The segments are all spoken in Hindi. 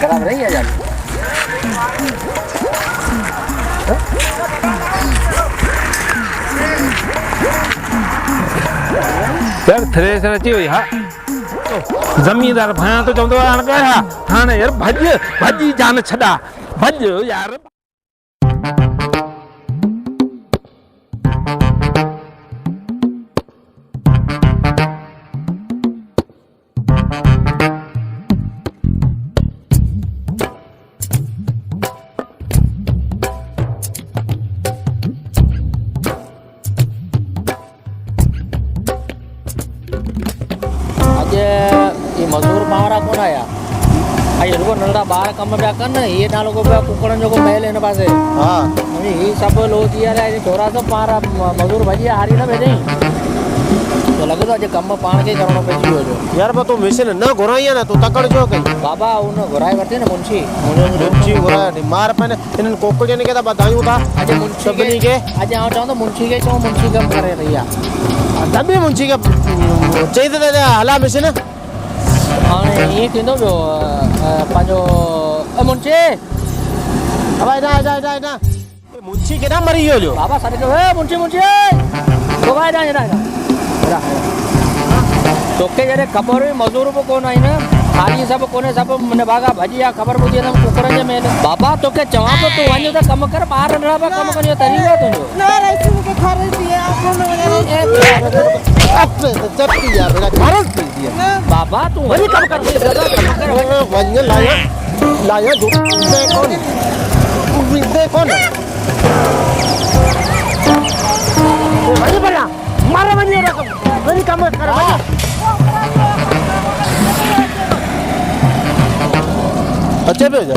खराब रही है यार। यार थ्रेसर अची वई हा ज़मींदार भाया तो चवंदो हाणे कया हाणे यार भॼ भॼी जान छॾा भॼ यार। ये मजदूर बाहर कोन आया आई रुको नंढा ॿार कम पिया कनि इहे नालो को पिया कुकड़नि जो महल हिन पासे हा ही सभु लो थी विया थोरा सो पाण मजदूर भॼी हारी न भेजई तो लॻे थो अॼु कमु पाण खे करिणो पइजी वियो जो यार पर तूं मिशन न घुराई आहे न तूं तकड़ छो कई बाबा उन घुराए वरिती न मुंशी मुंशी घुराए मार पने हिननि कोकड़ियुनि खे त ॿधायूं था अॼु मुंशी सभिनी खे अॼु आउं चवां त मुंशी खे चऊं मुंशी कमु करे रही आहे तबि मुंशी खे चई त हला मिशन हाणे ईअं थींदो पियो पंहिंजो मुंशी मुंशी केॾा मरी वियो जो बाबा सॾु कयो मुंशी मुंशी तोखे जॾहिं ख़बर हुई मज़दूर बि कोन आहिनि हाली सभु कोन्हे सभु निभागा भॼी आहे ख़बर ॿुधी वेंदमि कुकड़नि जे महिल बाबा तोखे चवां पियो तूं वञ त कमु कर ॿार नंढा पिया कमु कनि तरीक़ो तुंहिंजो बाबा तूं वरी कमु कर मारा वञे वरी कमु कर अचे पियो जा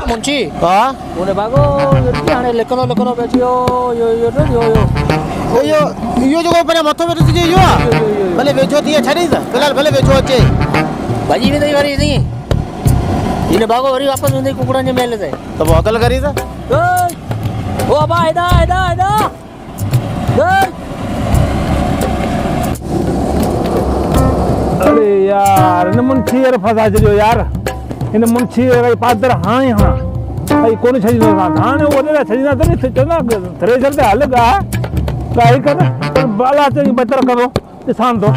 मुंशी हाँ उन्हें भागो हाणे लिखनो लिखनो बैठियो यो यो यो यो यो जो पहिरियों मथो वेठो थी यो भले वेझो थी छॾी त फिलहाल भले वेझो अचे भॼी वेंदई वरी नी हिन भागो वरी वापसि वेंदई कुकड़नि जे महल ते त पोइ अकल करी त ओ अबा हेॾा हेॾा हेॾा अरे यार हिन मुंशी यार फसा छॾियो यार हिन मुंशी पादर हाणे हा भाई कोन छॾींदो हाणे वॾे छॾींदा त चवंदा थ्रेसर ते हल ॻाए कर पर बाला चई बचर करो ॾिसां थो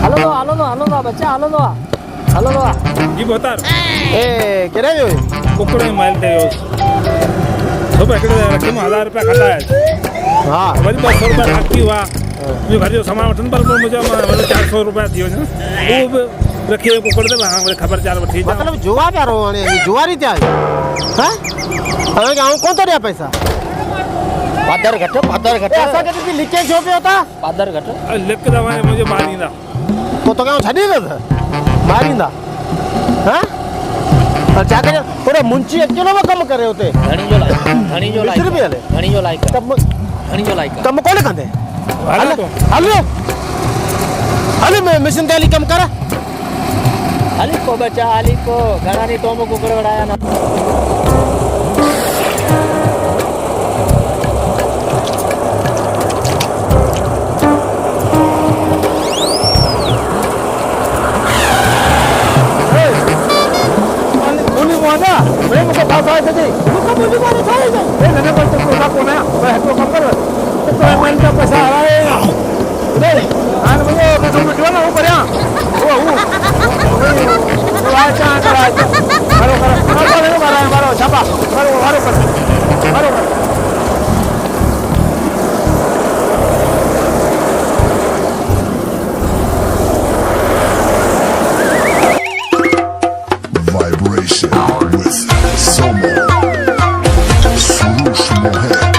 हलो बच्चा हलो जी बोतार ए केॾे वियो कुकड़े महल ते वियोसि सुबुह हिकिड़े रखी में 1000 रुपया खाता है हा वरी 200 रुपया बाक़ी हुआ मुंहिंजे घर जो सामान वठनि पर मुंहिंजो 400 रुपया थी वञे उहो बि रखी कुकड़ ते वरी ख़बरचार वठी अचां मतलब जुआ पिया रहो हाणे जुआरी थिया हा हाणे आऊं कोन थो ॾियां पैसा पादर घट असांखे लिखे छो पियो था पादर घट लिक दवा मुंहिंजे मारींदा पोइ तोखे छॾी न मारींदा हा छा करे पूरो मुंशी अकेलो में कमु करे हुते घणी जो लाइक कमु कोन कंदे हलो मैं मिशन ते हली कमु कर हली को बच्चा हली को घणा नी तो कुकड़ वड़ाया ना पैसा आ रहा Vibration with Somo Surush Mohet.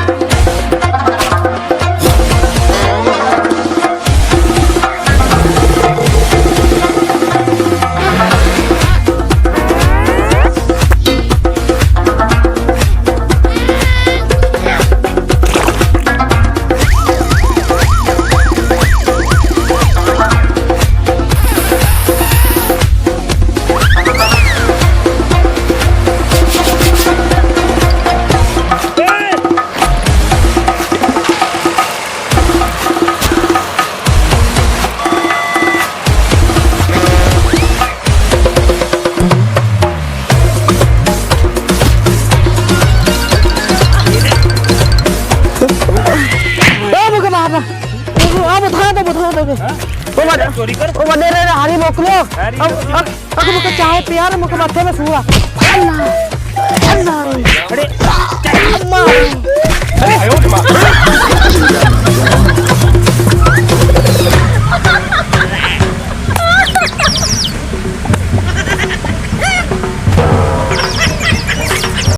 चोरी कर ओ वॾे रे हारी मोकिलियो हैरी अॻु मूंखे चांहि पीआर मूंखे मथे में सूर आहे अरे अम्मा अरे आयो